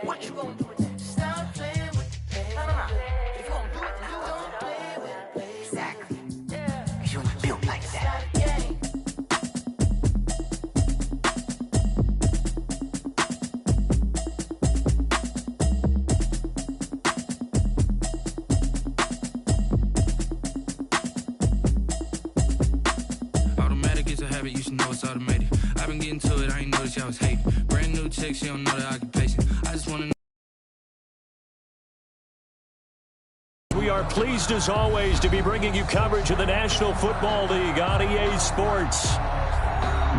What you gonna do with that? Stop playing with the pain. No. If you gonna do it, then do it. Don't play with it. Exactly. Cause you're not built like that. You should know it's automated. I've been getting to it, I ain't noticed y'all was hating. Brand new chick, she don't know the occupation. I just wanna know. We are pleased as always to be bringing you coverage of the National Football League on EA Sports.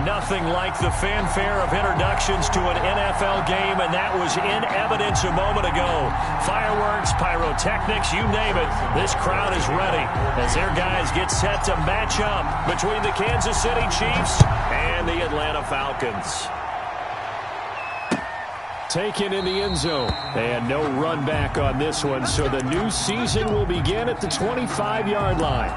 Nothing like the fanfare of introductions to an NFL game, and that was in evidence a moment ago. Fireworks, pyrotechnics, you name it. This crowd is ready as their guys get set to match up between the Kansas City Chiefs and the Atlanta Falcons. Taken in the end zone, and no run back on this one, so the new season will begin at the 25-yard line.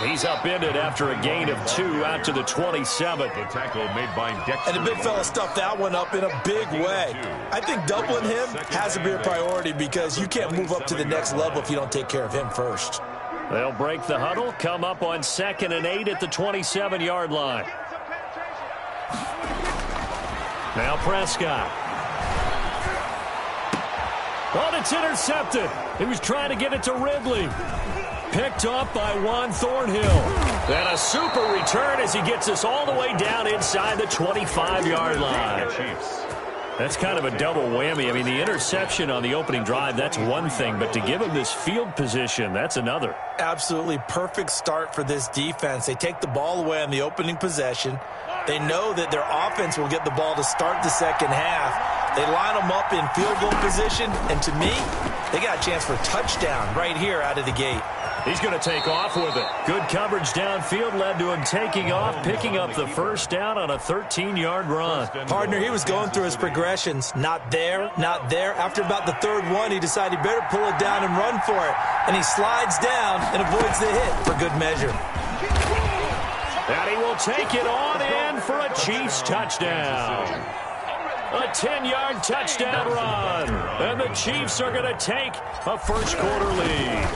He's upended after a gain of 2 out to the 27. The tackle made by Dexter. And the big fella stuffed that one up in a big way. I think doubling him has to be a priority because you can't move up to the next level if you don't take care of him first. They'll break the huddle, come up on 2nd and 8 at the 27-yard line. Now Prescott. Oh, it's intercepted. He was trying to get it to Ridley. Picked off by Juan Thornhill. And a super return as he gets us all the way down inside the 25-yard line. That's kind of a double whammy. I mean, the interception on the opening drive, that's one thing. But to give him this field position, that's another. Absolutely perfect start for this defense. They take the ball away on the opening possession. They know that their offense will get the ball to start the second half. They line them up in field goal position. And to me, they got a chance for a touchdown right here out of the gate. He's going to take off with it. Good coverage downfield led to him taking off, picking up the first down on a 13-yard run. Partner, he was going through his progressions. Not there, not there. After about the third one, he decided he better pull it down and run for it. And he slides down and avoids the hit for good measure. And he will take it on in for a Chiefs touchdown. A 10-yard touchdown run. And the Chiefs are going to take a first-quarter lead.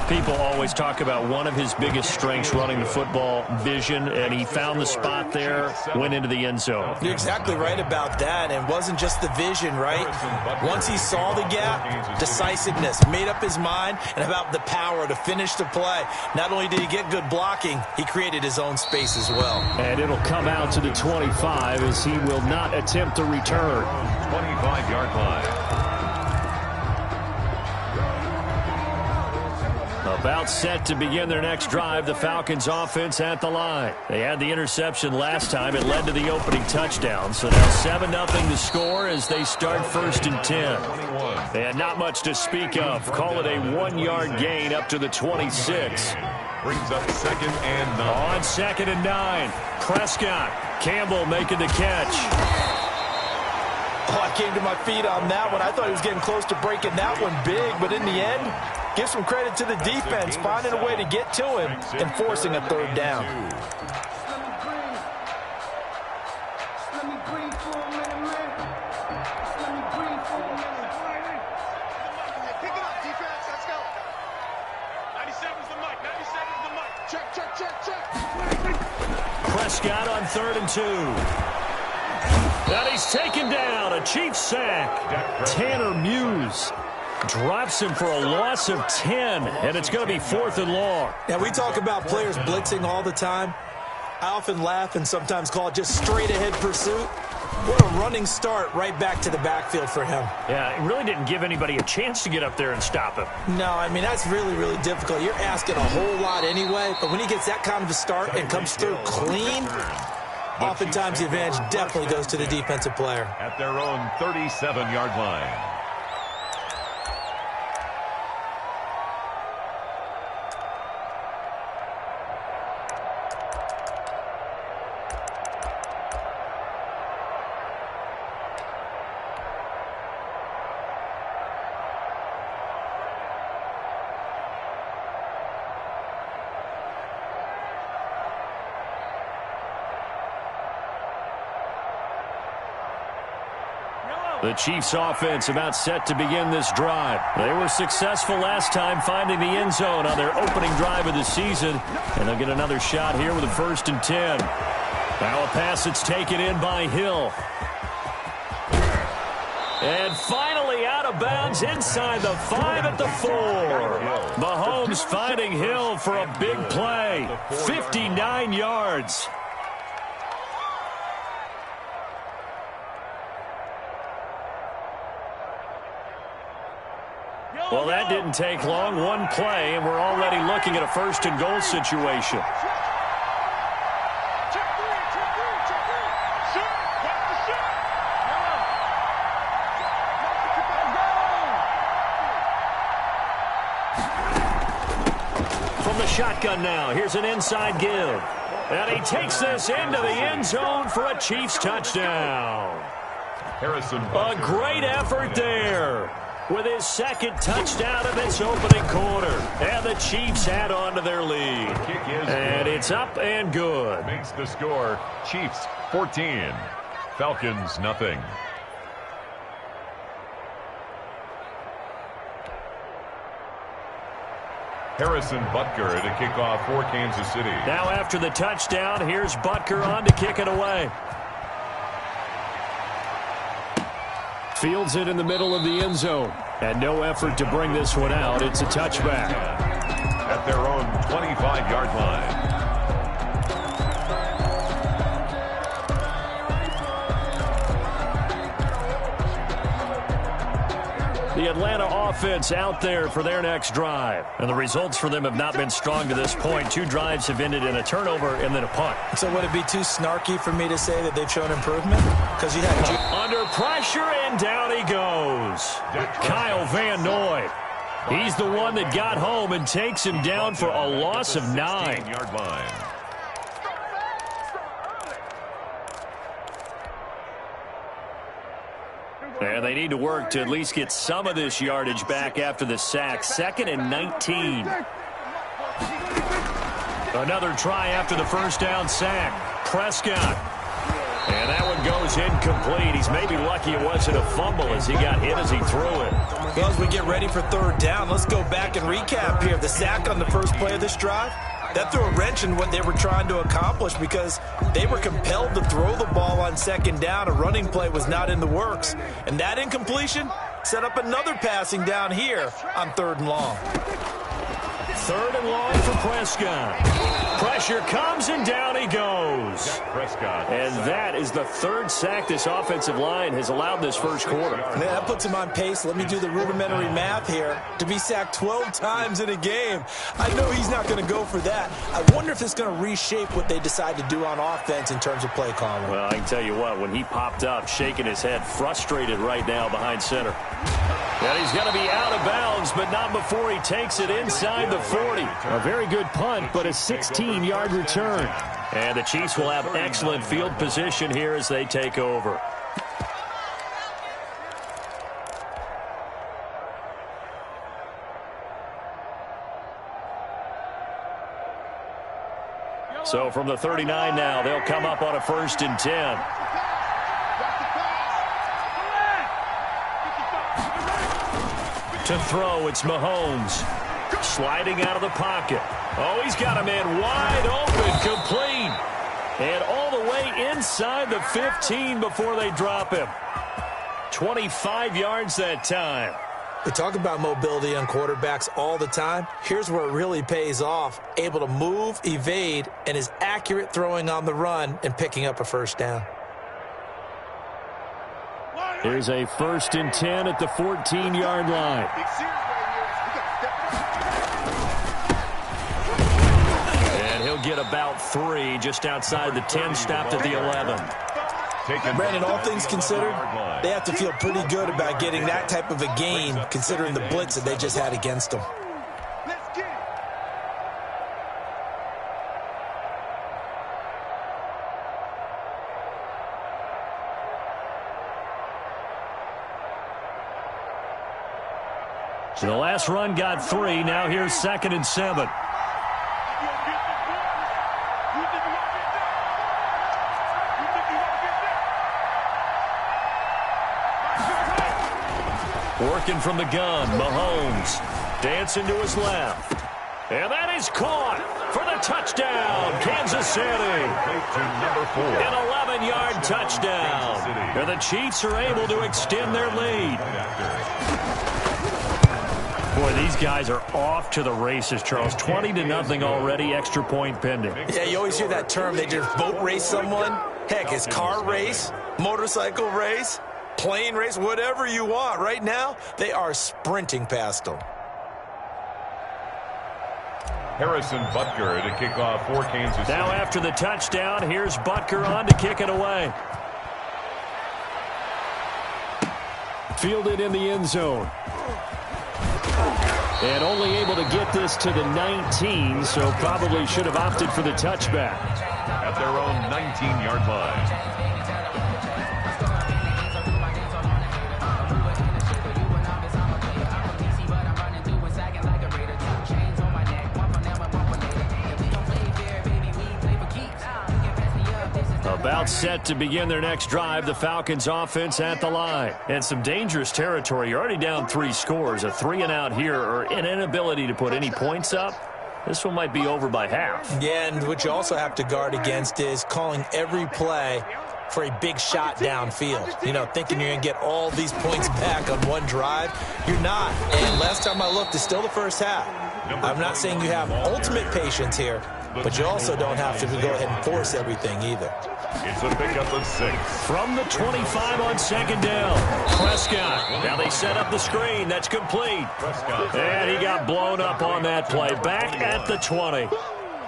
People always talk about one of his biggest strengths running the football, vision, and he found the spot there, went into the end zone. You're exactly right about that, and it wasn't just the vision, right? Once he saw the gap, decisiveness, made up his mind, and about the power to finish the play. Not only did he get good blocking, he created his own space as well. And it'll come out to the 25 as he will not attempt to return. 25-yard line. About set to begin their next drive, the Falcons offense at the line. They had the interception last time. It led to the opening touchdown. So now 7-0 to score as they start 1st and 10. And not much to speak of. Call it a 1-yard gain up to the 26. Brings up 2nd and 9. On 2nd and 9. Prescott. Campbell making the catch. Oh, I came to my feet on that one. I thought he was getting close to breaking that one big, but in the end, give some credit to the defense, finding a way to get to him and forcing a 3rd down. Prescott on 3rd and 2. And he's taken down. A Chiefs sack. Tanner Muse drops him for a loss of 10, and it's going to be 4th and long. Now, we talk about players blitzing all the time. I often laugh and sometimes call it just straight-ahead pursuit. What a running start right back to the backfield for him. Yeah, it really didn't give anybody a chance to get up there and stop him. No, I mean, that's really, really difficult. You're asking a whole lot anyway, but when he gets that kind of a start and comes through clean, oftentimes the advantage definitely goes to the defensive player. At their own 37-yard line. The Chiefs offense about set to begin this drive. They were successful last time finding the end zone on their opening drive of the season. And they'll get another shot here with a 1st and 10. Now a pass that's taken in by Hill. And finally out of bounds inside the 5 at the 4. Mahomes finding Hill for a big play. 59 yards. Well, that didn't take long. One play, and we're already looking at a 1st and goal situation. From the shotgun now, here's an inside give. And he takes this into the end zone for a Chiefs touchdown. A great effort there, with his 2nd touchdown of this opening quarter. And the Chiefs add on to their lead. And it's up and good. Makes the score Chiefs 14, Falcons nothing. Harrison Butker to kick off for Kansas City. Now after the touchdown, here's Butker on to kick it away. Fields it in the middle of the end zone. And no effort to bring this one out. It's a touchback. At their own 25-yard line. The Atlanta offense out there for their next drive. And the results for them have not been strong to this point. 2 drives have ended in a turnover and then a punt. So would it be too snarky for me to say that they've shown improvement? Because you had under pressure, and down he goes. Kyle Van Noy. He's the one that got home and takes him down for a loss of 9. 16-yard line. And they need to work to at least get some of this yardage back after the sack. 2nd and 19. Another try after the 1st down sack. Prescott. And that one goes incomplete. He's maybe lucky it wasn't a fumble as he got hit as he threw it. Well, as we get ready for 3rd down, let's go back and recap here. The sack on the first play of this drive, that threw a wrench in what they were trying to accomplish because they were compelled to throw the ball on 2nd down. A running play was not in the works. And that incompletion set up another passing down here on 3rd and long. 3rd and long for Prescott. Pressure comes, and down he goes. Prescott. And that is the 3rd sack this offensive line has allowed this first quarter. Yeah, that puts him on pace. Let me do the rudimentary math here. To be sacked 12 times in a game, I know he's not going to go for that. I wonder if it's going to reshape what they decide to do on offense in terms of play calling. Well, I can tell you what, when he popped up, shaking his head, frustrated right now behind center. And he's going to be out of bounds, but not before he takes it inside the 40. A very good punt, but a 16-yard return. And the Chiefs will have excellent field position here as they take over. So from the 39 now, they'll come up on a 1st and 10. To throw, it's Mahomes. Sliding out of the pocket. Oh, he's got a man wide open, complete. And all the way inside the 15 before they drop him. 25 yards that time. We talk about mobility on quarterbacks all the time. Here's where it really pays off. Able to move, evade, and is accurate throwing on the run and picking up a 1st down. Here's a 1st and 10 at the 14-yard line. And he'll get about 3 just outside the 10, stopped at the 11. Brandon, all things considered, they have to feel pretty good about getting that type of a game considering the blitz that they just had against them. So the last run got 3. Now here's 2nd and 7. Working from the gun, Mahomes. Dancing to his left. And that is caught for the touchdown, Kansas City. An 11-yard touchdown. And the Chiefs are able to extend their lead. Boy, these guys are off to the races, Charles. 20-0 already, extra point pending. Yeah, you always hear that term. They just boat race someone. Heck, it's car race, motorcycle race, plane race, whatever you want. Right now, they are sprinting past them. Harrison Butker to kick off for Kansas City. Now after the touchdown, here's Butker on to kick it away. Fielded in the end zone. And only able to get this to the 19, so probably should have opted for the touchback. At their own 19-yard line. About set to begin their next drive, the Falcons offense at the line. And some dangerous territory. You're already down 3 scores. A 3-and-out here or an inability to put any points up. This one might be over by half. Yeah, and what you also have to guard against is calling every play for a big shot downfield. You know, thinking you're going to get all these points back on one drive. You're not. And last time I looked, it's still the first half. I'm not saying you have ultimate patience here, but you also don't have to go ahead and force everything either. It's a pickup of 6. From the 25 on second down, Prescott. Now they set up the screen. That's complete. And he got blown up on that play. Back at the 20.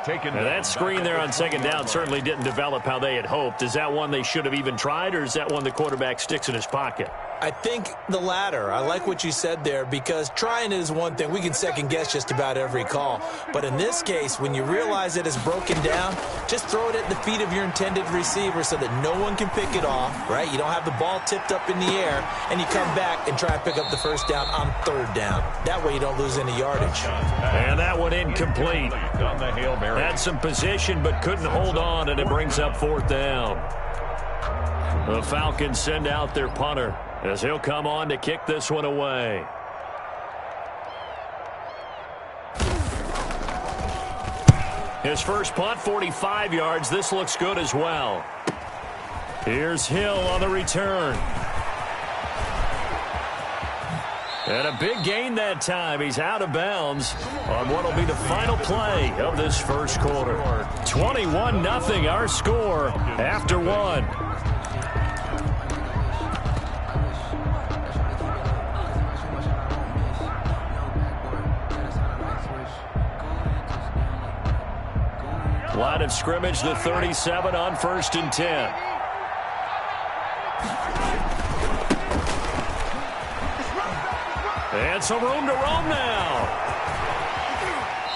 Now that screen there on second down certainly didn't develop how they had hoped. Is that one they should have even tried, or is that one the quarterback sticks in his pocket? I think the latter. I like what you said there, because trying it is one thing. We can second guess just about every call. But in this case, when you realize it is broken down, just throw it at the feet of your intended receiver so that no one can pick it off, right? You don't have the ball tipped up in the air, and you come back and try and pick up the first down on third down. That way you don't lose any yardage. And that one incomplete. Had some position but couldn't hold on, and it brings up fourth down. The Falcons send out their punter as he'll come on to kick this one away. His first punt, 45 yards. This looks good as well. Here's Hill on the return. And a big gain that time. He's out of bounds on what will be the final play of this first quarter. 21-0 our score after one. Line of scrimmage, the 37 on 1st and 10. And some room to roam now.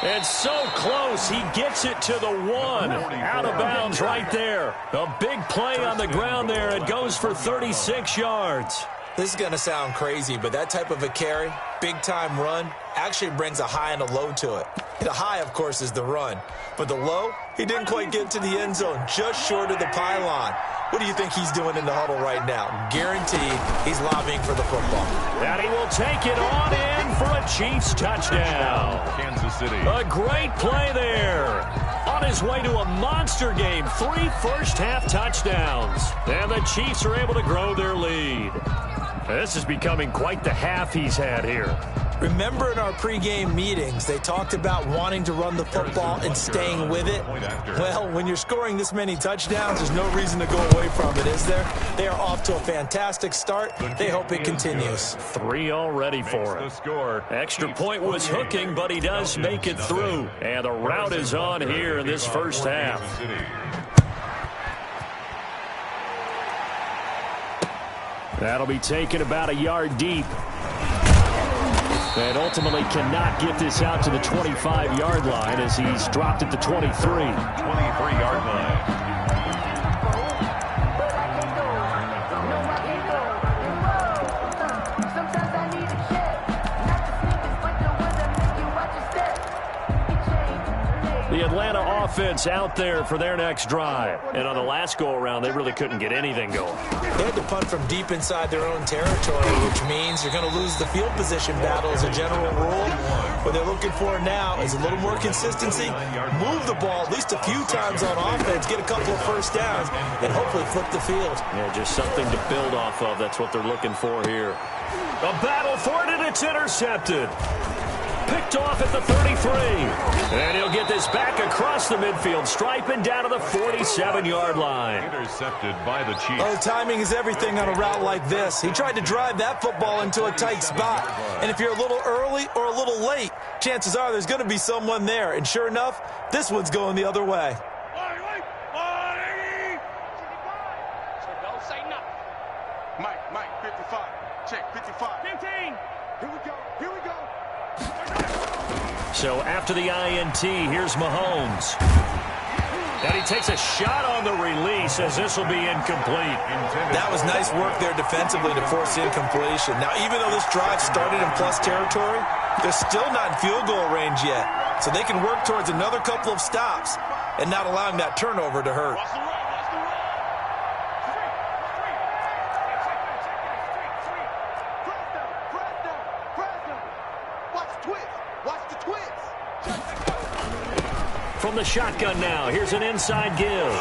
It's so close. He gets it to the 1. Out of bounds right there. A big play on the ground there. It goes for 36 yards. This is going to sound crazy, but that type of a carry, big-time run, actually brings a high and a low to it. The high, of course, is the run. But the low, he didn't quite get to the end zone, just short of the pylon. What do you think he's doing in the huddle right now? Guaranteed he's lobbying for the football. And he will take it on in for a Chiefs touchdown. Kansas City. A great play there. On his way to a monster game. 3 first-half touchdowns. And the Chiefs are able to grow their lead. This is becoming quite the half he's had here. Remember in our pregame meetings, they talked about wanting to run the football and staying with it? Well, when you're scoring this many touchdowns, there's no reason to go away from it, is there? They are off to a fantastic start. They hope it continues. 3 already for him. Extra point was hooking, but he does make it through. And the route is on here in this first half. That'll be taken about a yard deep. And ultimately cannot get this out to the 25-yard line as he's dropped at the 23. 23-yard line. The Atlanta offense offense out there for their next drive. And on the last go-around, they really couldn't get anything going. They had to punt from deep inside their own territory, which means you're going to lose the field position battle as a general rule. What they're looking for now is a little more consistency, move the ball at least a few times on offense, get a couple of first downs, and hopefully flip the field. Yeah, just something to build off of. That's what they're looking for here. A battle for it, and it's intercepted. Picked off at the 33. And he'll get this back across the midfield stripe and down to the 47-yard line. Intercepted by the Chiefs. Oh, timing is everything on a route like this. He tried to drive that football into a tight spot. And if you're a little early or a little late, chances are there's going to be someone there. And sure enough, this one's going the other way. Mike, 55. Check, 55. 15. Here we go. So after the INT, here's Mahomes. And he takes a shot on the release as this will be incomplete. That was nice work there defensively to force incompletion. Now, even though this drive started in plus territory, they're still not in field goal range yet. So they can work towards another couple of stops and not allowing that turnover to hurt. From the shotgun now, here's an inside give.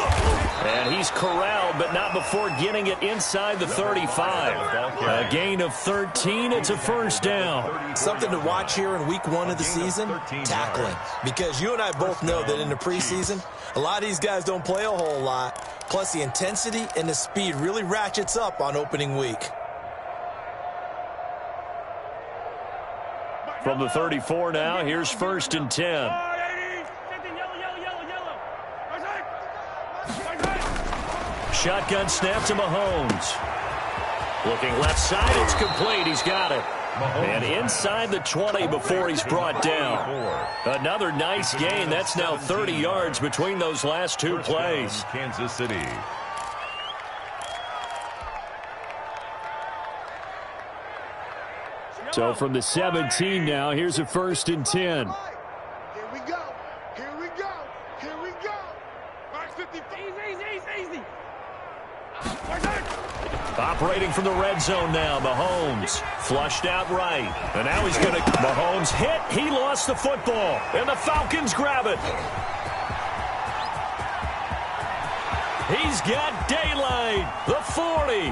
And he's corralled, but not before getting it inside the 35. A gain of 13, it's a first down. Something to watch here in week 1 of the season, tackling. Because you and I both know that in the preseason, a lot of these guys don't play a whole lot. Plus the intensity and the speed really ratchets up on opening week. From the 34 now, here's 1st and 10. Shotgun snap to Mahomes. Looking left side, it's complete. He's got it. And inside the 20 before he's brought down. Another nice gain. That's now 30 yards between those last two plays. Kansas City. So from the 17 now, here's a 1st and 10. Here we go. Mark 50. Easy. Operating from the red zone now, Mahomes flushed out right. And now he's going to... Mahomes hit. He lost the football. And the Falcons grab it. He's got daylight. The 40.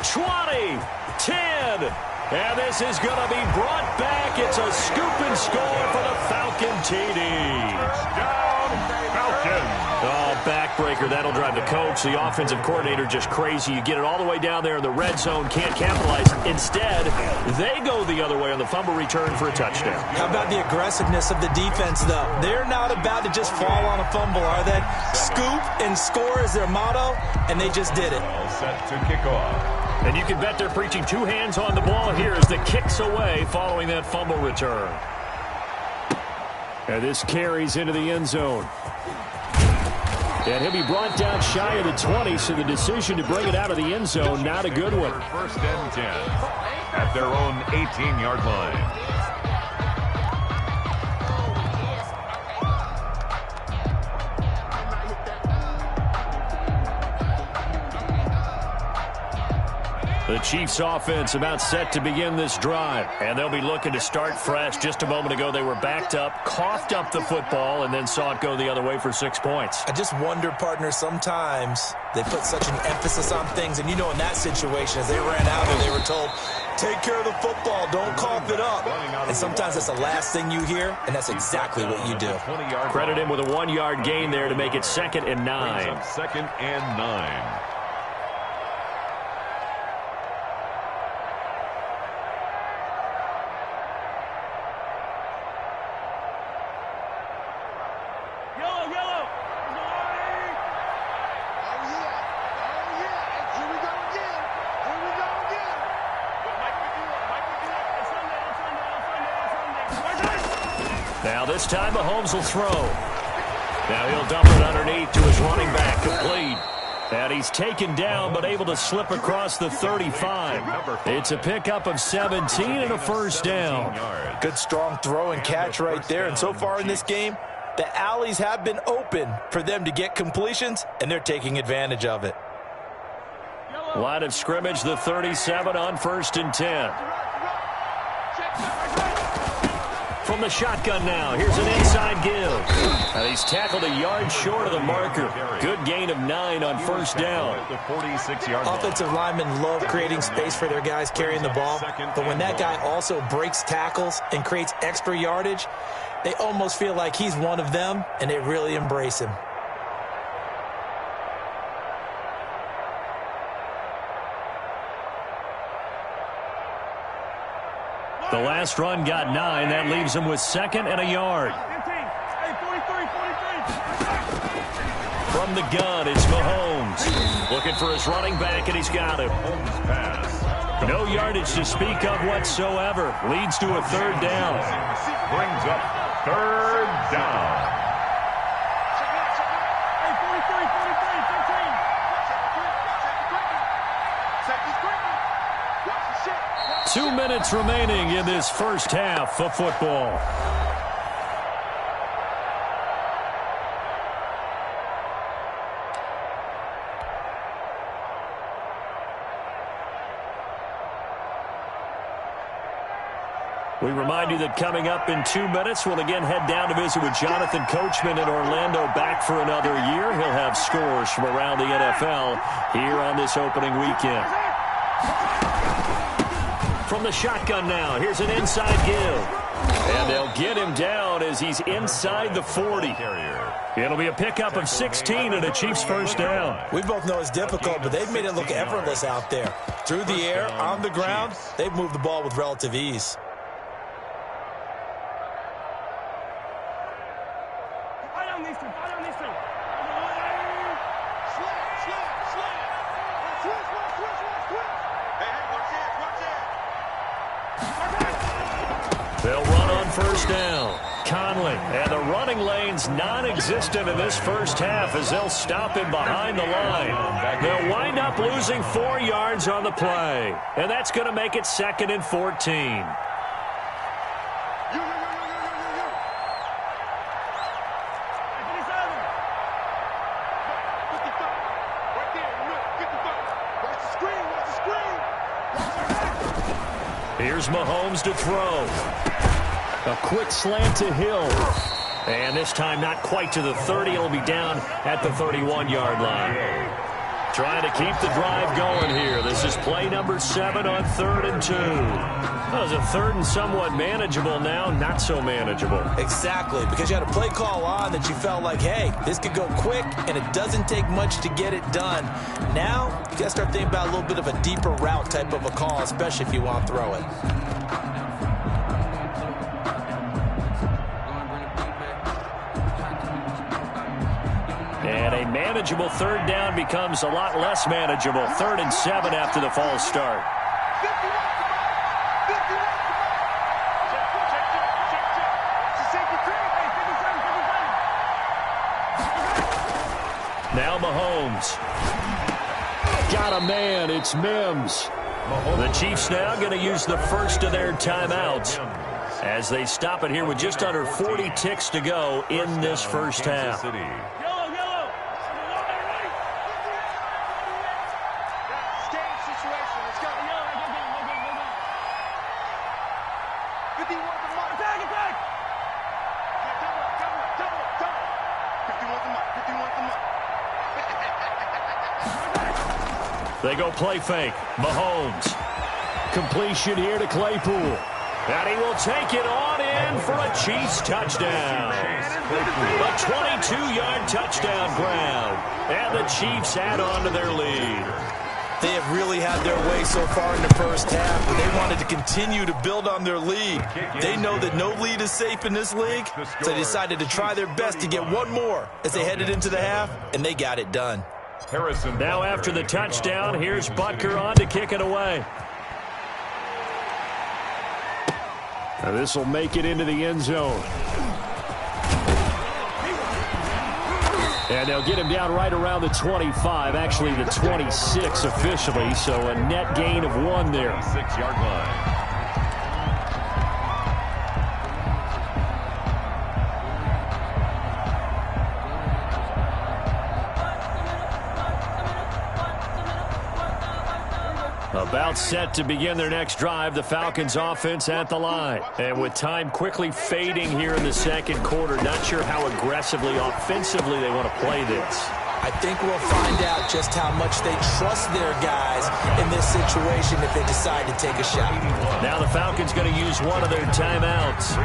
20. 10. And this is going to be brought back. It's a scoop and score for the Falcon TD. Down, Falcons. Oh, backbreaker. That'll drive the coach, the offensive coordinator, just crazy. You get it all the way down there in the red zone, can't capitalize. Instead, they go the other way on the fumble return for a touchdown. How about the aggressiveness of the defense, though? They're not about to just fall on a fumble, are they? Scoop and score is their motto, and they just did it. All set to kick off. And you can bet they're preaching 2 hands on the ball here as the kick's away following that fumble return. And this carries into the end zone. And he'll be brought down shy of the 20, so the decision to bring it out of the end zone, not a good one. 1st and 10 at their own 18-yard line. The Chiefs offense about set to begin this drive, and they'll be looking to start fresh. Just a moment ago, they were backed up, coughed up the football, and then saw it go the other way for 6 points. I just wonder, partner, sometimes they put such an emphasis on things, and you know in that situation, as they ran out and they were told, take care of the football, don't cough it up. And sometimes that's the last thing you hear, and that's exactly what you do. Credit him with a 1-yard gain there to make it 2nd and 9. 2nd and 9. Now this time Mahomes will throw. Now he'll dump it underneath to his running back, complete. And he's taken down but able to slip across the 35. It's a pickup of 17 and a first down. Good strong throw and catch right there. And so far in this game, The alleys have been open for them to get completions, and they're taking advantage of it. Line of scrimmage, the 37 on 1st and 10. From the shotgun now, here's an inside give. And he's tackled a yard short of the marker. Good gain of 9 on 1st down. Offensive linemen love creating space for their guys carrying the ball, but when that guy also breaks tackles and creates extra yardage, they almost feel like he's one of them, and they really embrace him. The last run got 9. That leaves him with 2nd and a yard. From the gun, it's Mahomes. Looking for his running back, and he's got him. No yardage to speak of whatsoever. Leads to a 3rd down. Brings up 3rd down. 2 minutes remaining in this first half of football. We remind you that coming up in 2 minutes, we'll again head down to visit with Jonathan Coachman in Orlando, back for another year. He'll have scores from around the NFL here on this opening weekend. From the shotgun now, here's an inside give. And they'll get him down as he's inside the 40. It'll be a pickup of 16 and a Chiefs first down. We both know it's difficult, but they've made it look effortless out there. Through the air, on the ground, they've moved the ball with relative ease. They'll run on first down. Conley, and the running lane's non-existent in this first half as they'll stop him behind the line. They'll wind up losing 4 yards on the play, and that's going to make it 2nd and 14. Here's Mahomes to throw. A quick slant to Hill. And this time not quite to the 30. It'll be down at the 31-yard line. Trying to keep the drive going here. This is play number 7 on 3rd and 2. That was a 3rd and somewhat manageable now. Not so manageable. Exactly, because you had a play call on that you felt like, hey, this could go quick, and it doesn't take much to get it done. Now, you got to start thinking about a little bit of a deeper route type of a call, especially if you want to throw it. And a manageable 3rd down becomes a lot less manageable. 3rd and 7 after the false start. Now Mahomes. Got a man. It's Mims. The Chiefs now going to use the first of their timeouts as they stop it here with just under 40 ticks to go in this first half. They go play fake. Mahomes. Completion here to Claypool. And he will take it on in for a Chiefs touchdown. A 22-yard touchdown ground. And the Chiefs add on to their lead. They have really had their way so far in the first half, but they wanted to continue to build on their lead. They know that no lead is safe in this league, so they decided to try their best to get one more as they headed into the half, and they got it done. Now after the touchdown, here's Butker on to kick it away. And this will make it into the end zone. And they'll get him down right around the 25, actually the 26 officially, so a net gain of 1 there. 6-yard line. About set to begin their next drive, the Falcons offense at the line. And with time quickly fading here in the second quarter, not sure how aggressively, offensively they want to play this. I think we'll find out just how much they trust their guys in this situation if they decide to take a shot. Now the Falcons going to use one of their timeouts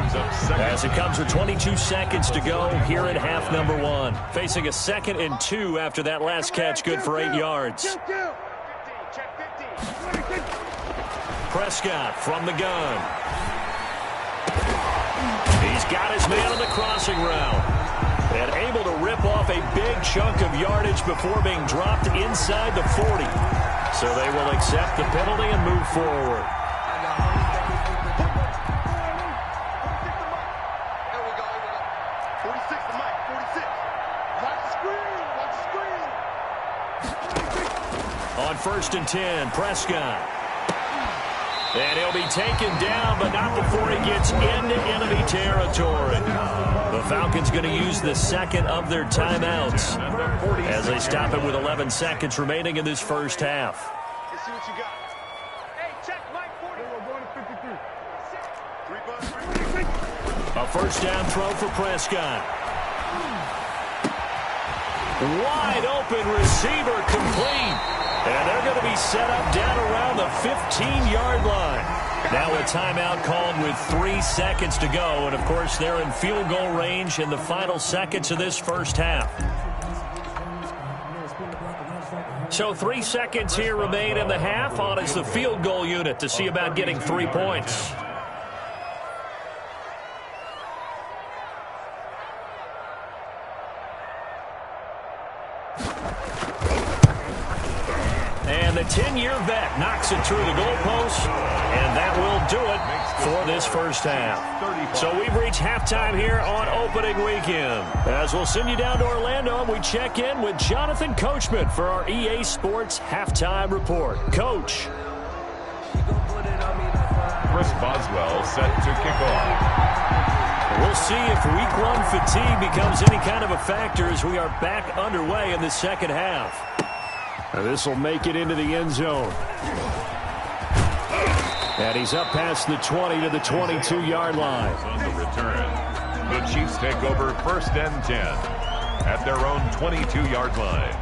as it comes with 22 seconds to go here in half number 1. Facing a 2nd and 2 after that last catch, good for 8 yards. Prescott from the gun. He's got his man on the crossing route. And able to rip off a big chunk of yardage before being dropped inside the 40. So they will accept the penalty and move forward. There we go. 46 to Mike, 46. Watch the screen. On 1st and 10, Prescott. And he'll be taken down, but not before he gets into enemy territory. The Falcons going to use the 2nd of their timeouts as they stop it with 11 seconds remaining in this first half. Let's see what you got. Hey, check Mike 40. We're going to 53. A first down throw for Prescott. Wide open receiver complete. And they're going to be set up down around the 15-yard line. Now a timeout called with 3 seconds to go. And, of course, they're in field goal range in the final seconds of this first half. So 3 seconds here remain in the half. On is the field goal unit to see about getting 3 points. And the 10-year vet knocks it through the goalpost, and that will do it for this first half. So we've reached halftime here on opening weekend. As we'll send you down to Orlando, we check in with Jonathan Coachman for our EA Sports Halftime Report. Coach. Chris Boswell set to kick off. We'll see if week 1 fatigue becomes any kind of a factor as we are back underway in the second half. This will make it into the end zone. And he's up past the 20 to the 22-yard line. On the return, the Chiefs take over 1st and 10 at their own 22-yard line.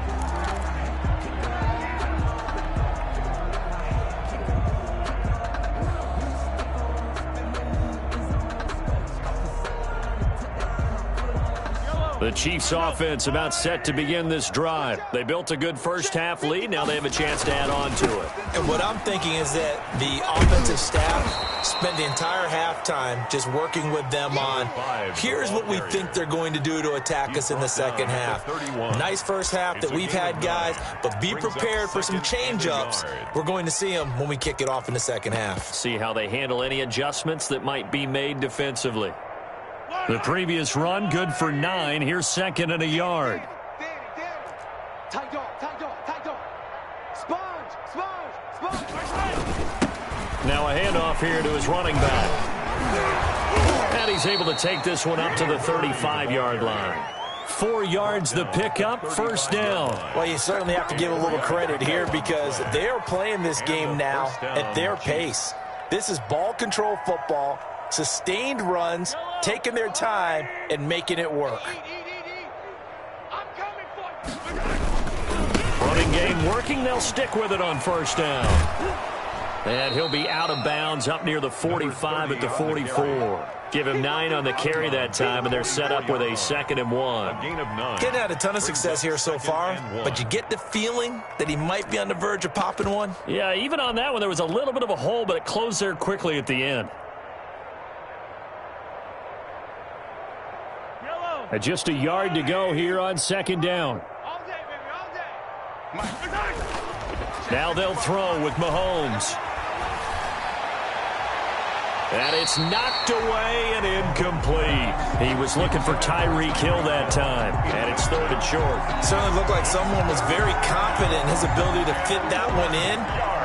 The Chiefs offense about set to begin this drive. They built a good first half lead. Now they have a chance to add on to it. And what I'm thinking is that the offensive staff spent the entire halftime just working with them on, here's what we think they're going to do to attack us in the second half. Nice first half that we've had, guys, but be prepared for some change-ups. We're going to see them when we kick it off in the second half. See how they handle any adjustments that might be made defensively. The previous run, good for 9. Here's 2nd and a yard. Tight dog. Sponge. Now a handoff here to his running back. And he's able to take this one up to the 35-yard line. 4 yards the pickup, first down. Well, you certainly have to give a little credit here because they are playing this game now at their pace. This is ball control football, sustained runs, taking their time, and making it work. Running game working. They'll stick with it on first down. And he'll be out of bounds up near the 45 at the 44. Give him 9 on the carry that time, and they're set up with a 2nd and 1. A gain of 9. Getting had a ton of success here so far, but you get the feeling that he might be on the verge of popping one. Yeah, even on that one, there was a little bit of a hole, but it closed there quickly at the end. And just a yard to go here on 2nd down. All day, baby, all day. Now they'll throw with Mahomes. And it's knocked away and incomplete. He was looking for Tyreek Hill that time, and it's 3rd and short. Certainly looked like someone was very confident in his ability to fit that one in.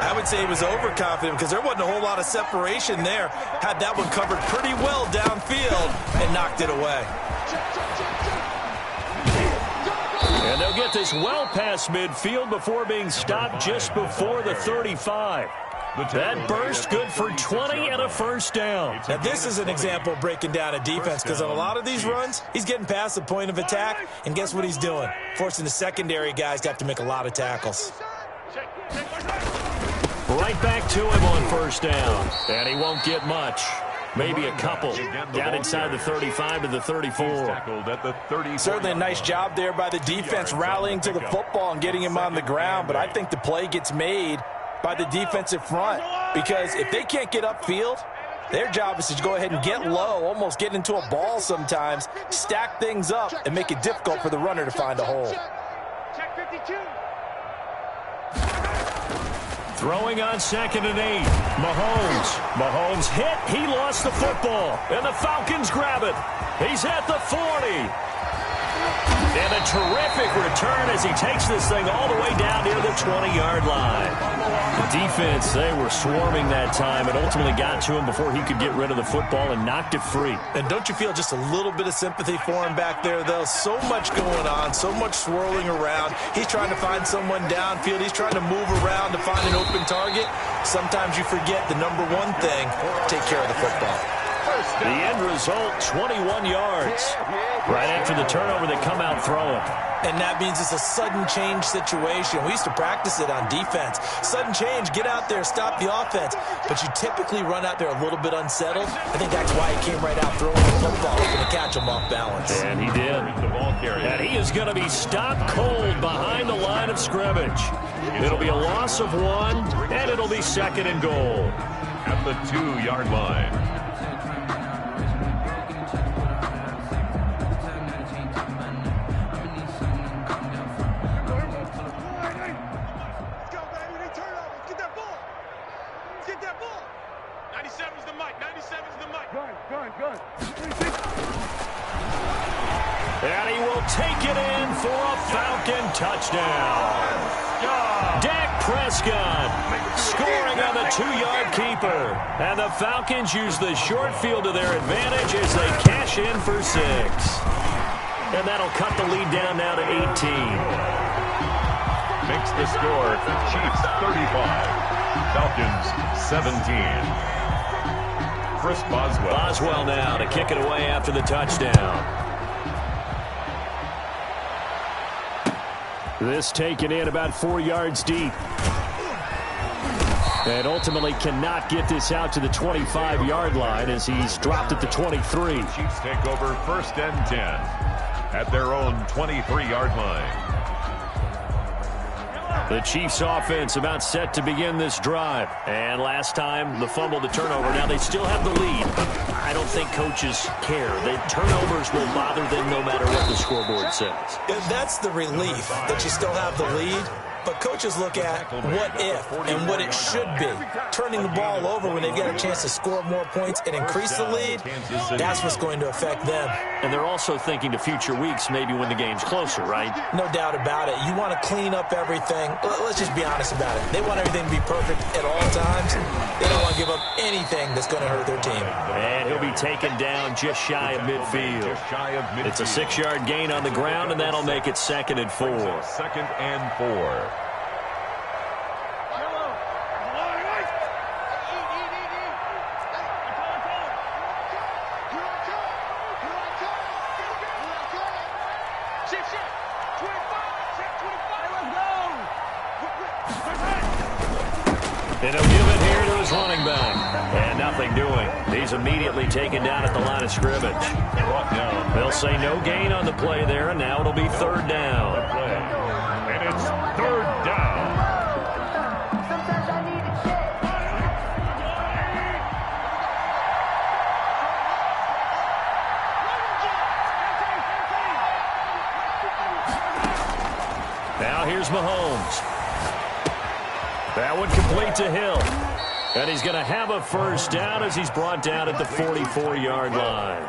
I would say he was overconfident because there wasn't a whole lot of separation there. Had that one covered pretty well downfield and knocked it away. And And they'll get this well past midfield before being stopped just before the 35. That burst good for 20 and a first down. Now, this is an example of breaking down a defense because on a lot of these runs, he's getting past the point of attack, and guess what he's doing? Forcing the secondary guys to have to make a lot of tackles. Right back to him on first down, and he won't get much. Maybe a couple. Down inside the 35 to the 34. Certainly a nice job there by the defense rallying to the football and getting him on the ground, but I think the play gets made by the defensive front because if they can't get upfield, their job is to go ahead and get low, almost get into a ball sometimes, stack things up, and make it difficult for the runner to find a hole. Check 52. Throwing on 2nd and 8. Mahomes hit. He lost the football. And the Falcons grab it. He's at the 40. And a terrific return as he takes this thing all the way down near the 20-yard line. The defense, they were swarming that time and ultimately got to him before he could get rid of the football and knocked it free. And don't you feel just a little bit of sympathy for him back there, though? So much going on, so much swirling around. He's trying to find someone downfield. He's trying to move around to find an open target. Sometimes you forget the number one thing, take care of the football. The end result, 21 yards. Right after the turnover, they come out throwing. And that means it's a sudden change situation. We used to practice it on defense. Sudden change, get out there, stop the offense. But you typically run out there a little bit unsettled. I think that's why he came right out throwing the football, hoping to catch him off balance. And he did. And he is going to be stopped cold behind the line of scrimmage. It'll be a loss of 1, and it'll be 2nd and goal. At the 2-yard line. And he will take it in for a Falcon touchdown. Dak Prescott scoring on the 2-yard keeper. And the Falcons use the short field to their advantage as they cash in for 6. And that'll cut the lead down now to 18. Makes the score Chiefs 35, Falcons 17. Chris Boswell. Boswell now to kick it away after the touchdown. This taken in about 4 yards deep. And ultimately cannot get this out to the 25-yard line as he's dropped at the 23. Chiefs take over 1st and 10 at their own 23-yard line. The Chiefs offense about set to begin this drive. And last time, the fumble, the turnover. Now they still have the lead. I don't think coaches care. The turnovers will bother them no matter what the scoreboard says. That's the relief that you still have the lead. But coaches look at what if and what it should be. Turning the ball over when they've got a chance to score more points and increase the lead, that's what's going to affect them. And they're also thinking to future weeks, maybe when the game's closer, right? No doubt about it. You want to clean up everything. Let's just be honest about it. They want everything to be perfect at all times. They don't want to give up anything that's going to hurt their team. And he'll be taken down just shy of midfield. It's a 6-yard gain on the ground, and that'll make it 2nd and 4. 2nd and 4. And he'll give it here to his running back. And nothing doing. He's immediately taken down at the line of scrimmage. They'll say no gain on the play there, and now it'll be 3rd down. And it's 3rd down. Now here's Mahomes. That one complete to Hill. And he's going to have a first down as he's brought down at the 44-yard line.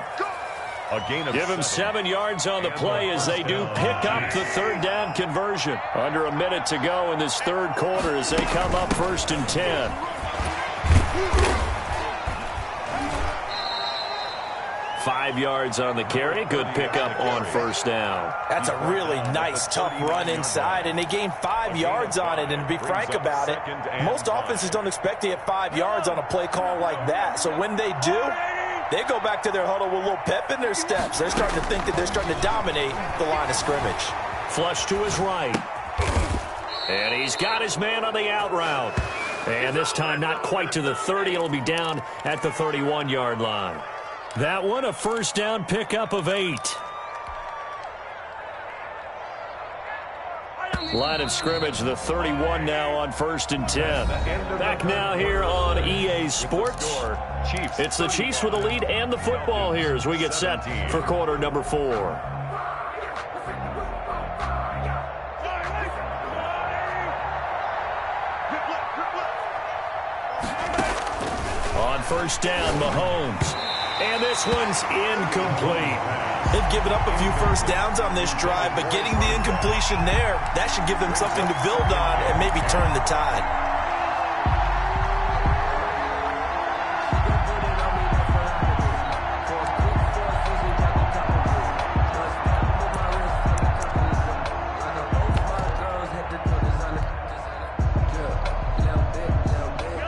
Give him 7 yards on the play as they do pick up the 3rd down conversion. Under a minute to go in this 3rd quarter as they come up 1st and 10. 5 yards on the carry. Good pickup on first down. That's a really nice, tough run inside, and they gained 5 yards on it. And to be frank about it, most offenses don't expect to get 5 yards on a play call like that. So when they do, they go back to their huddle with a little pep in their steps. They're starting to think that they're starting to dominate the line of scrimmage. Flush to his right. And he's got his man on the out route. And this time not quite to the 30. It'll be down at the 31-yard line. That one a first down pickup of 8. Line of scrimmage, the 31 now on 1st and 10. Back now here on EA Sports. It's the Chiefs with the lead and the football here as we get set for quarter number 4. On first down, Mahomes. And this one's incomplete. They've given up a few first downs on this drive, but getting the incompletion there, that should give them something to build on and maybe turn the tide.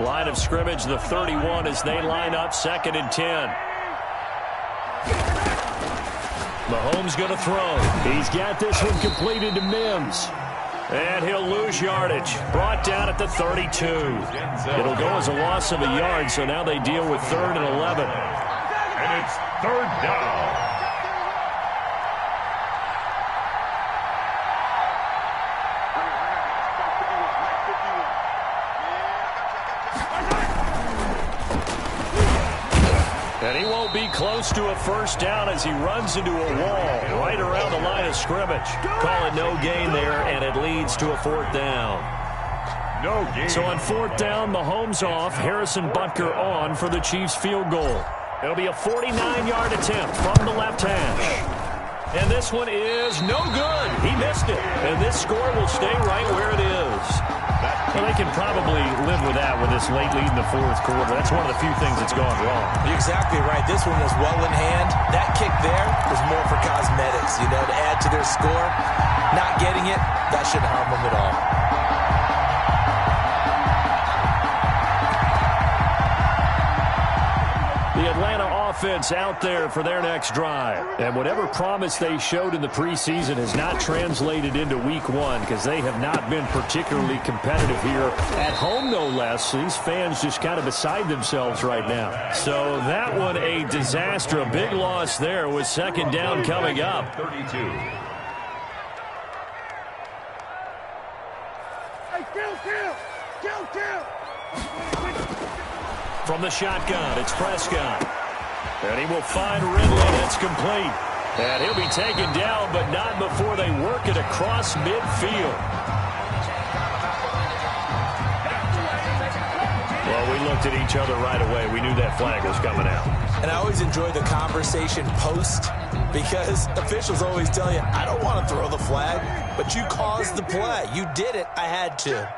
Line of scrimmage, the 31 as they line up 2nd and 10. Mahomes going to throw. He's got this one completed to Mims. And he'll lose yardage. Brought down at the 32. It'll go as a loss of a yard, so now they deal with 3rd and 11. And it's 3rd down. And he won't be close to a first down as he runs into a wall right around the line of scrimmage. Call it no gain there, and it leads to a 4th down. No gain. So on 4th down, Mahomes off, Harrison Butker on for the Chiefs field goal. It'll be a 49-yard attempt from the left hash. And this one is no good. He missed it. And this score will stay right where it is. Well, they can probably live with that with this late lead in the 4th quarter. That's one of the few things that's gone wrong. You're exactly right. This one was well in hand. That kick there was more for cosmetics, to add to their score. Not getting it, that shouldn't harm them at all. The Atlanta offense out there for their next drive. And whatever promise they showed in the preseason has not translated into week 1 because they have not been particularly competitive here at home, no less. These fans just kind of beside themselves right now. So that one a disaster. A big loss there with 2nd down coming up. 32. From the shotgun, it's Prescott. And he will find Ridley. It's complete. And he'll be taken down, but not before they work it across midfield. Well, we looked at each other right away. We knew that flag was coming out. And I always enjoy the conversation post because officials always tell you, I don't want to throw the flag, but you caused the play. You did it. I had to.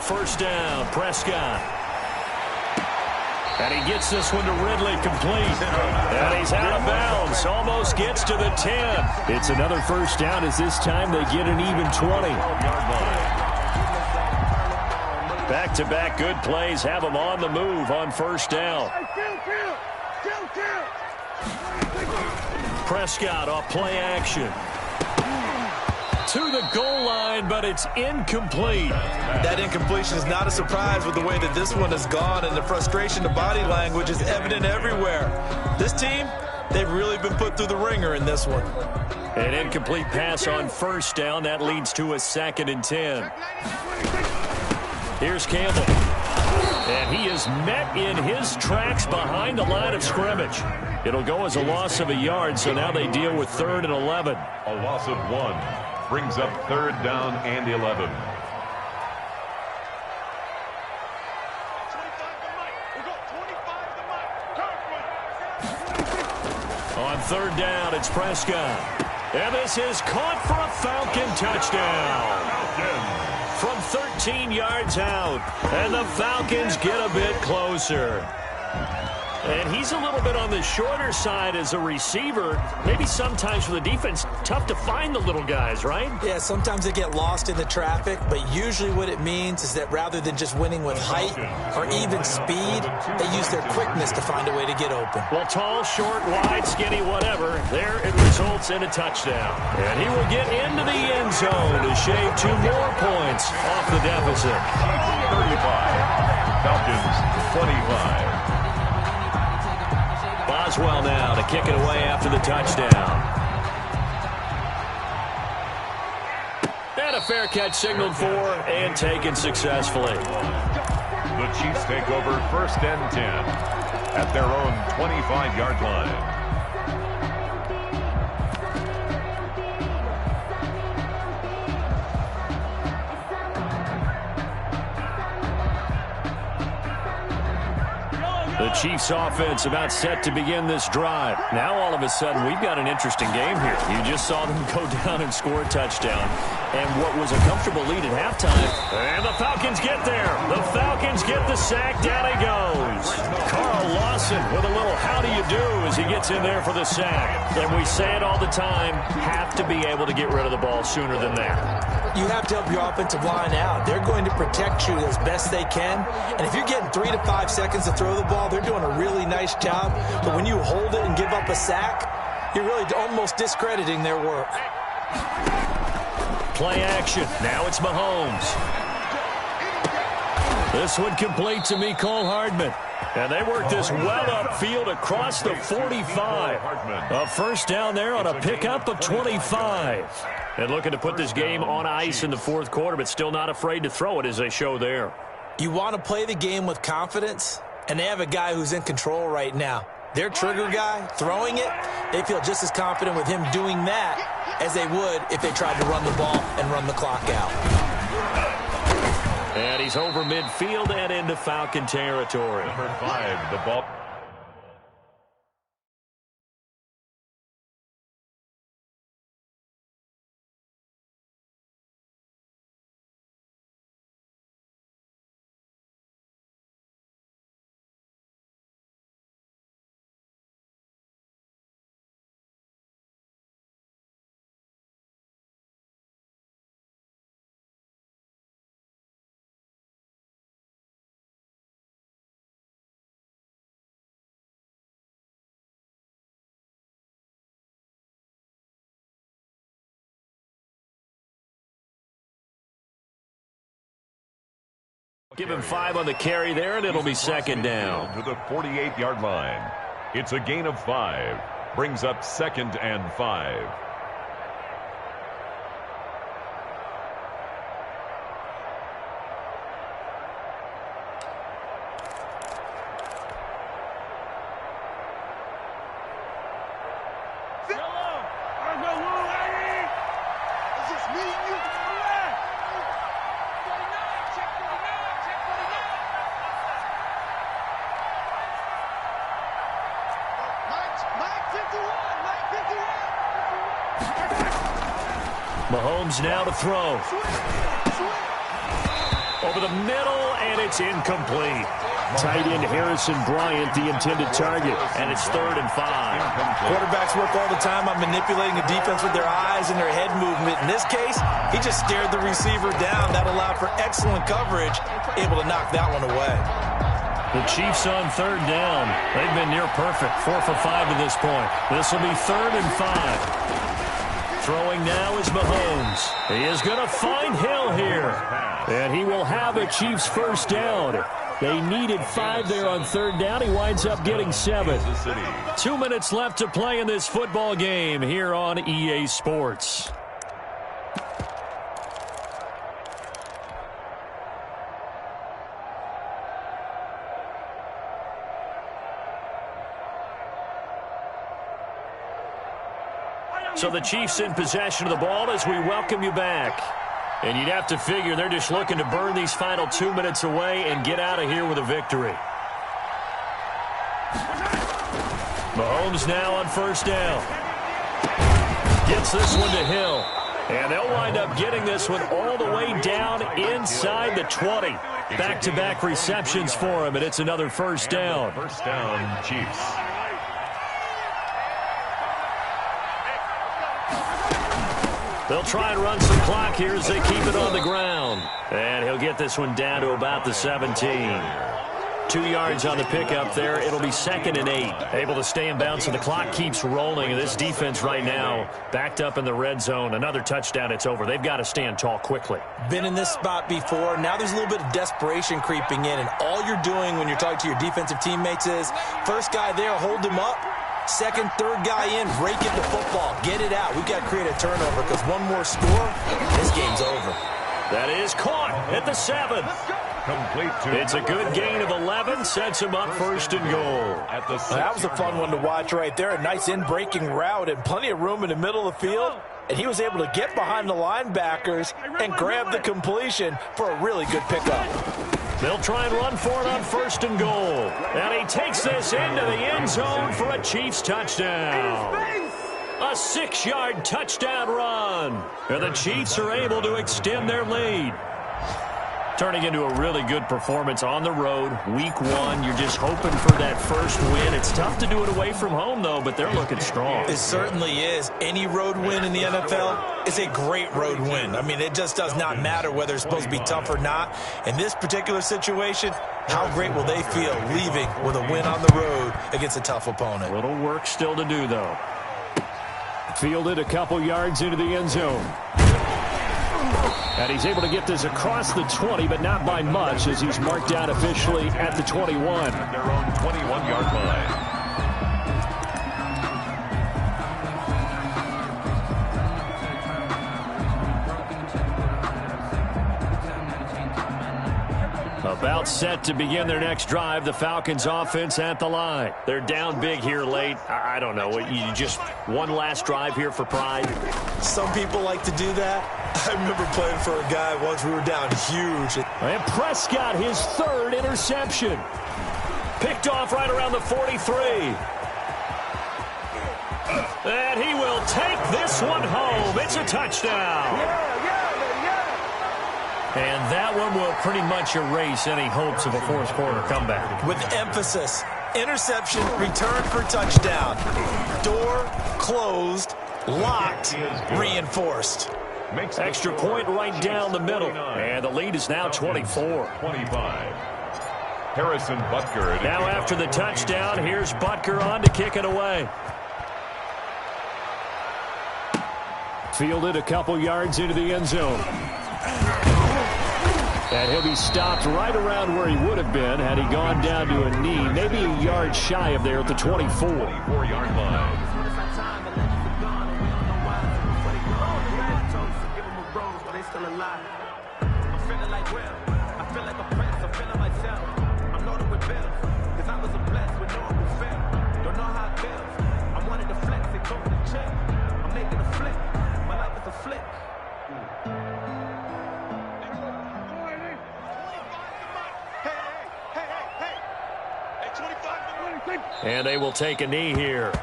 First down, Prescott. And he gets this one to Ridley complete. And he's out of bounds. Almost gets to the 10. It's another first down as this time they get an even 20. Back-to-back good plays have them on the move on first down. Prescott off play action. To the goal line, but it's incomplete. That incompletion is not a surprise with the way that this one has gone, and the frustration, the body language is evident everywhere. This team, they've really been put through the ringer in this one. An incomplete pass on first down. That leads to a 2nd and 10. Here's Campbell. And he is met in his tracks behind the line of scrimmage. It'll go as a loss of a yard, so now they deal with 3rd and 11. A loss of 1 brings up 3rd down and 11. On 3rd down, it's Prescott. And this is caught for a Falcon touchdown. from 13 yards out. And the Falcons get a bit closer. And he's a little bit on the shorter side as a receiver. Maybe sometimes for the defense, tough to find the little guys, right? Yeah, sometimes they get lost in the traffic, but usually what it means is that rather than just winning with height or even speed, they use their quickness to find a way to get open. Well, tall, short, wide, skinny, whatever, there it results in a touchdown. And he will get into the end zone to shave 2 more points off the deficit. 35. Falcons 25. Boswell now to kick it away after the touchdown. And a fair catch signaled for and taken successfully. The Chiefs take over 1st and 10 at their own 25-yard line. The Chiefs offense about set to begin this drive. Now all of a sudden we've got an interesting game here. You just saw them go down and score a touchdown. And what was a comfortable lead at halftime. And the Falcons get there. The Falcons get the sack. Down he goes. Carl Lawson with a little how do you do as he gets in there for the sack. And we say it all the time, have to be able to get rid of the ball sooner than that. You have to help your offensive line out. They're going to protect you as best they can. And if you're getting 3 to 5 seconds to throw the ball, they're doing a really nice job. But when you hold it and give up a sack, you're really almost discrediting their work. Play action. Now it's Mahomes. This one complete to Mecole Hardman. And they work this well upfield across the 45. A first down there on a pickup of 25. And looking to put this game on ice in the 4th quarter, but still not afraid to throw it as they show there. You want to play the game with confidence, and they have a guy who's in control right now. Their trigger guy, throwing it, they feel just as confident with him doing that as they would if they tried to run the ball and run the clock out. And he's over midfield and into Falcon territory. Number 5, the ball. Give him 5 on the carry there, and it'll be 2nd down. To the 48-yard line. It's a gain of 5. Brings up 2nd and 5. Mahomes now to throw. Over the middle, and it's incomplete. Tight end Harrison Bryant, the intended target, and it's 3rd and 5. Quarterbacks work all the time on manipulating the defense with their eyes and their head movement. In this case, he just stared the receiver down. That allowed for excellent coverage, able to knock that one away. The Chiefs on 3rd down. They've been near perfect, 4 for 5 to this point. This will be 3rd and 5. Throwing now is Mahomes. He is going to find Hill here. And he will have a Chiefs first down. They needed 5 there on 3rd down. He winds up getting 7. 2 minutes left to play in this football game here on EA Sports. So the Chiefs in possession of the ball as we welcome you back. And you'd have to figure they're just looking to burn these final 2 minutes away and get out of here with a victory. Mahomes now on 1st down. Gets this one to Hill. And they'll wind up getting this one all the way down inside the 20. Back-to-back receptions for him, and it's another first down. First down, Chiefs. They'll try and run some clock here as they keep it on the ground. And he'll get this one down to about the 17. 2 yards on the pickup there. It'll be 2nd and 8. Able to stay in bounds, so the clock keeps rolling. And this defense right now backed up in the red zone. Another touchdown, it's over. They've got to stand tall quickly. Been in this spot before. Now there's a little bit of desperation creeping in. And all you're doing when you're talking to your defensive teammates is, first guy there, hold him up. Second, third guy in, rake it the football. Get it out. We've got to create a turnover because one more score, this game's over. That is caught at the 7. Complete to It's a good gain of 11. Sets him up 1st and goal. at the 6. That was a fun one to watch right there. A nice in-breaking route and plenty of room in the middle of the field. And he was able to get behind the linebackers and grab the completion for a really good pickup. They'll try and run for it on 1st and goal. And he takes this into the end zone for a Chiefs touchdown. A 6-yard touchdown run. And the Chiefs are able to extend their lead. Turning into a really good performance on the road. Week 1, you're just hoping for that first win. It's tough to do it away from home, though, but they're looking strong. It certainly is. Any road win in the NFL is a great road win. I mean, it just does not matter whether it's supposed to be tough or not. In this particular situation, how great will they feel leaving with a win on the road against a tough opponent? Little work still to do, though. Fielded a couple yards into the end zone. And he's able to get this across the 20, but not by much, as he's marked down officially at the 21. At their own 21-yard line. About set to begin their next drive. The Falcons offense at the line. They're down big here late. I don't know. You just one last drive here for pride. Some people like to do that. I remember playing for a guy once. We were down huge. And Prescott, his 3rd interception. Picked off right around the 43. And he will take this one home. It's a touchdown. And that one will pretty much erase any hopes of a fourth-quarter comeback. With emphasis, interception, return for touchdown. Door closed, locked, reinforced. Makes Extra point right down the middle. And the lead is now 24. 25. Harrison Butker. Now after the touchdown, here's Butker on to kick it away. Fielded a couple yards into the end zone. And he'll be stopped right around where he would have been had he gone down to a knee, maybe a yard shy of there at the 24. 24-yard line. And they will take a knee here.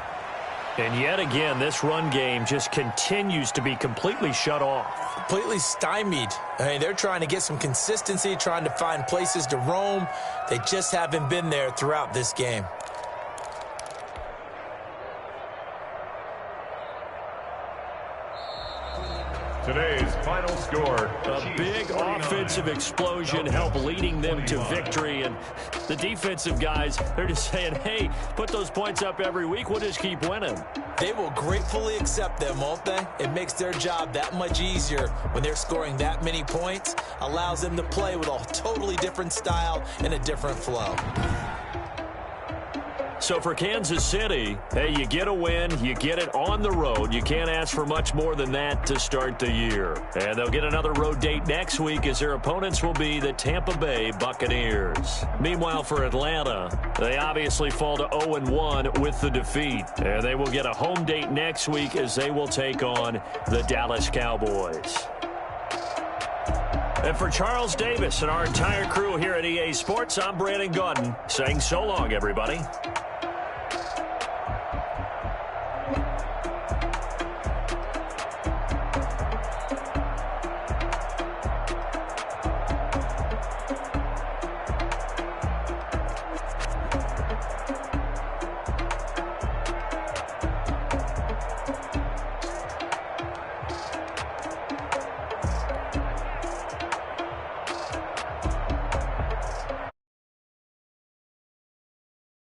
And yet again, this run game just continues to be completely shut off. Completely stymied. I mean, they're trying to get some consistency, trying to find places to roam. They just haven't been there throughout this game. Today's final score. A big offensive explosion helped leading them to victory. And the defensive guys, they're just saying, hey, put those points up every week. We'll just keep winning. They will gratefully accept them, won't they? It makes their job that much easier when they're scoring that many points. Allows them to play with a totally different style and a different flow. So for Kansas City, hey, you get a win, you get it on the road. You can't ask for much more than that to start the year. And they'll get another road date next week as their opponents will be the Tampa Bay Buccaneers. Meanwhile, for Atlanta, they obviously fall to 0-1 with the defeat. And they will get a home date next week as they will take on the Dallas Cowboys. And for Charles Davis and our entire crew here at EA Sports, I'm Brandon Gaudin saying so long, everybody.